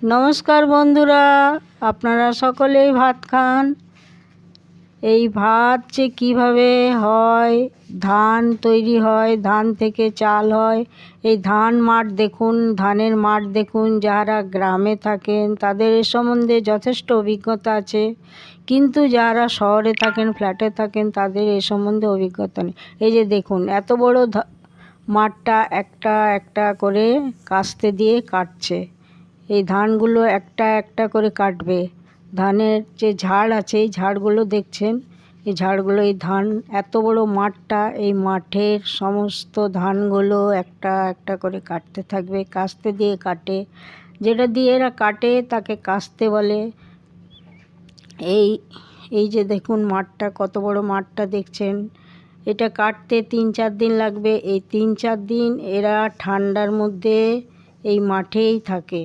নমস্কার বন্ধুরা, আপনারা সকলেই ভাত খান। এই ভাত যে কীভাবে হয়, ধান তৈরি হয়, ধান থেকে চাল হয়। এই ধান মাঠ দেখুন, ধানের মাঠ দেখুন। যারা গ্রামে থাকেন তাদের এ সম্বন্ধে যথেষ্ট অভিজ্ঞতা আছে, কিন্তু যারা শহরে থাকেন, ফ্ল্যাটে থাকেন, তাদের এ সম্বন্ধে অভিজ্ঞতা নেই। এই যে দেখুন, এত বড় মাঠটা একটা একটা করে কাস্তে দিয়ে কাটছে। এই ধানগুলো একটা একটা করে কাটবে। ধানের যে ঝাড় আছে, এই ঝাড়গুলো দেখছেন, এই ঝাড়গুলো, এই ধান, এত বড় মাঠটা, এই মাঠের সমস্ত ধানগুলো একটা একটা করে কাটতে থাকবে। কাস্তে দিয়ে কাটে, যেটা দিয়ে এরা কাটে তাকে কাস্তে বলে। এই এই যে দেখুন মাঠটা, কত বড় মাঠটা দেখছেন। এটা কাটতে 3-4 দিন লাগবে। এই 3-4 দিন এরা ঠান্ডার মধ্যে এই মাঠেই থাকে।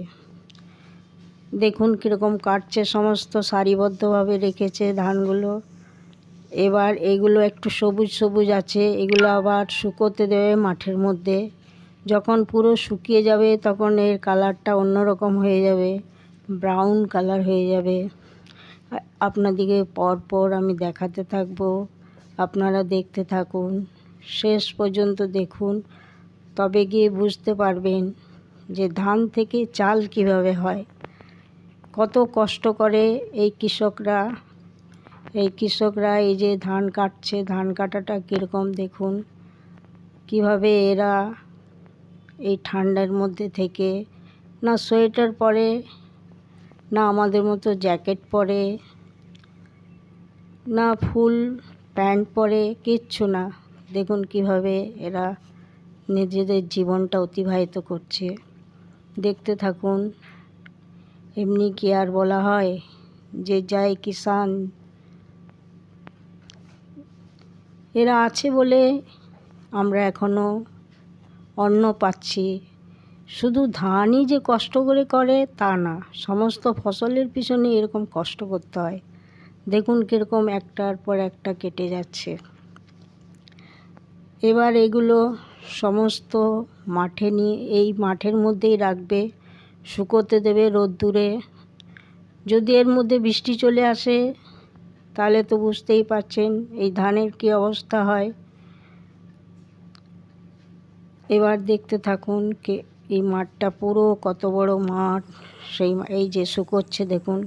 দেখুন কীরকম কাটছে, সমস্ত সারিবদ্ধভাবে রেখেছে ধানগুলো। এবার এগুলো একটু সবুজ সবুজ আছে, এগুলো আবার শুকোতে দেবে মাঠের মধ্যে। যখন পুরো শুকিয়ে যাবে তখন এর কালারটা অন্যরকম হয়ে যাবে, ব্রাউন কালার হয়ে যাবে। আপনাদিকে পরপর আমি দেখাতে থাকবো, আপনারা দেখতে থাকুন, শেষ পর্যন্ত দেখুন, তবে গিয়ে বুঝতে পারবেন যে ধান থেকে চাল কিভাবে হয়। কত কষ্ট করে এই কৃষকরা। এই যে ধান কাটছে, ধান কাটাটা কীরকম দেখুন, কিভাবে এরা এই ঠান্ডার মধ্যে থেকে না সোয়েটার পরে, না আমাদের মতো জ্যাকেট পরে, না ফুল প্যান্ট পরে, কিচ্ছু না। দেখুন কিভাবে এরা নিজেদের জীবনটা অতিবাহিত করছে। দেখতে থাকুন। এমনি কি আর বলা হয় যে জয় কিষান? এরা আছে বলে আমরা এখনও অন্ন পাচ্ছি। শুধু ধানই যে কষ্ট করে তা না, সমস্ত ফসলের পিছনে এরকম কষ্ট করতে হয়। দেখুন কীরকম একটার পর একটা কেটে যাচ্ছে। এবার এগুলো সমস্ত মাঠে নিয়ে, এই মাঠের মধ্যেই রাখবে, শুকোতে দেবে রোদ্দুরে। যদি এর মধ্যে বৃষ্টি চলে আসে তাহলে তো বুঝতেই পারছেন এই ধানের কী অবস্থা হয়। এবার দেখতে থাকুন এই মাঠটা পুরো কত বড় মাঠ। এই যে শুকোচ্ছে দেখুন,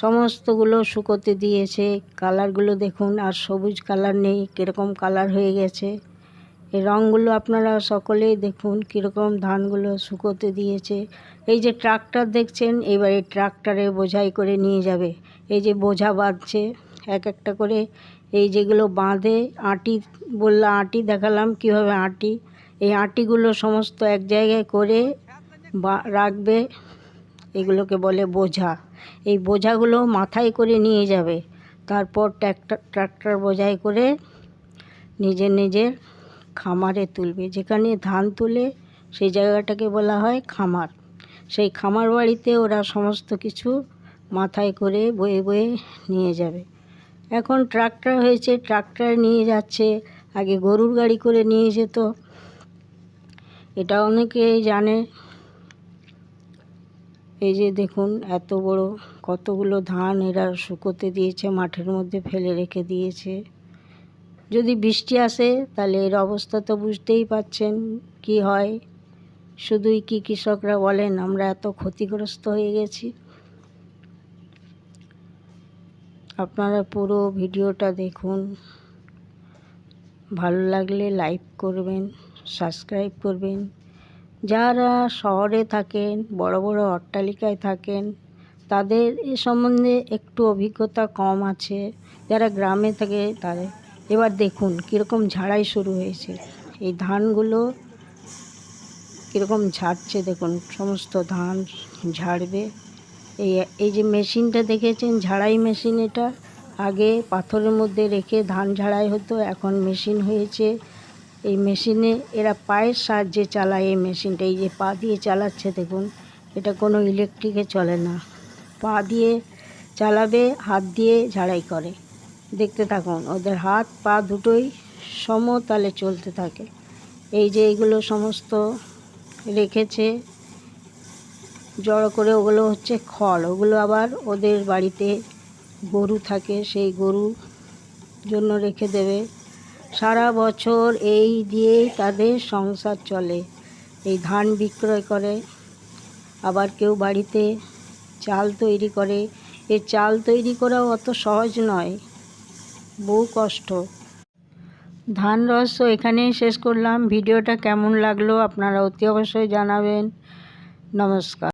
সমস্তগুলো শুকোতে দিয়েছে। কালারগুলো দেখুন, আর সবুজ কালার নেই, কীরকম কালার হয়ে গেছে। এই রঙগুলো আপনারা সকলেই দেখুন কীরকম ধানগুলো শুকোতে দিয়েছে। এই যে ট্রাক্টর দেখছেন, এবার এই ট্রাক্টরে বোঝাই করে নিয়ে যাবে। এই যে বোঝা বাঁধছে এক একটা করে, এই যেগুলো বাঁধে আঁটি, আঁটি দেখালাম কীভাবে আঁটি। এই আঁটিগুলো সমস্ত এক জায়গায় করে রাখবে, এগুলোকে বলে বোঝা। এই বোঝাগুলো মাথায় করে নিয়ে যাবে, তারপর ট্রাক্টর বোঝাই করে নিজের খামারে তুলবে। যেখানে ধান তুলে সেই জায়গাটাকে বলা হয় খামার। সেই খামার বাড়িতে ওরা সমস্ত কিছু মাথায় করে বয়ে বয়ে নিয়ে যাবে। এখন ট্রাক্টর হয়েছে, ট্রাক্টর নিয়ে যাচ্ছে। আগে গরুর গাড়ি করে নিয়ে যেত, এটা অনেকেই জানে। এই যে দেখুন এত বড় কতগুলো ধান এরা শুকোতে দিয়েছে, মাঠের মধ্যে ফেলে রেখে দিয়েছে। যদি বৃষ্টি আসে তাহলে এর অবস্থা তো বুঝতেই পাচ্ছেন কি হয়। শুধুই কি কৃষকরা বলেন আমরা এত ক্ষতিগ্রস্ত হয়ে গেছি। আপনারা পুরো ভিডিওটা দেখুন, ভালো লাগলে লাইক করবেন, সাবস্ক্রাইব করবেন। যারা শহরে থাকেন, বড় বড় অট্টালিকায় থাকেন, তাদের এ সম্বন্ধে একটু অভিজ্ঞতা কম আছে। যারা গ্রামে থাকে তাদের। এবার দেখুন কীরকম ঝাড়াই শুরু হয়েছে। এই ধানগুলো কীরকম ঝাড়ছে দেখুন, সমস্ত ধান ঝাড়বে। এই যে মেশিনটা দেখেছেন, ঝাড়াই মেশিন, এটা আগে পাথরের মধ্যে রেখে ধান ঝাড়াই হতো, এখন মেশিন হয়েছে। এই মেশিনে এরা পায়ের সাহায্যে চালায় এই মেশিনটা। এই যে পা দিয়ে চালাচ্ছে দেখুন, এটা কোনো ইলেকট্রিকে চলে না, পা দিয়ে চালাবে, হাত দিয়ে ঝাড়াই করে। দেখতে থাকুন, ওদের হাত পা দুটোই সমতালে চলতে থাকে। এই যে এইগুলো সমস্ত রেখেছে, জড়ো করে ওগুলো হচ্ছে খড়। ওগুলো আবার ওদের বাড়িতে গরু থাকে, সেই গরুর জন্য রেখে দেবে। সারা বছর এই দিয়েই তাদের সংসার চলে। এই ধান বিক্রয় করে, আবার কেউ বাড়িতে চাল তৈরি করে। এই চাল তৈরি করাও অত সহজ নয়, বহু কষ্ট। ধান রহস্য এখানেই শেষ করলাম। ভিডিওটা কেমন লাগলো আপনারা অতি অবশ্যই জানাবেন। নমস্কার।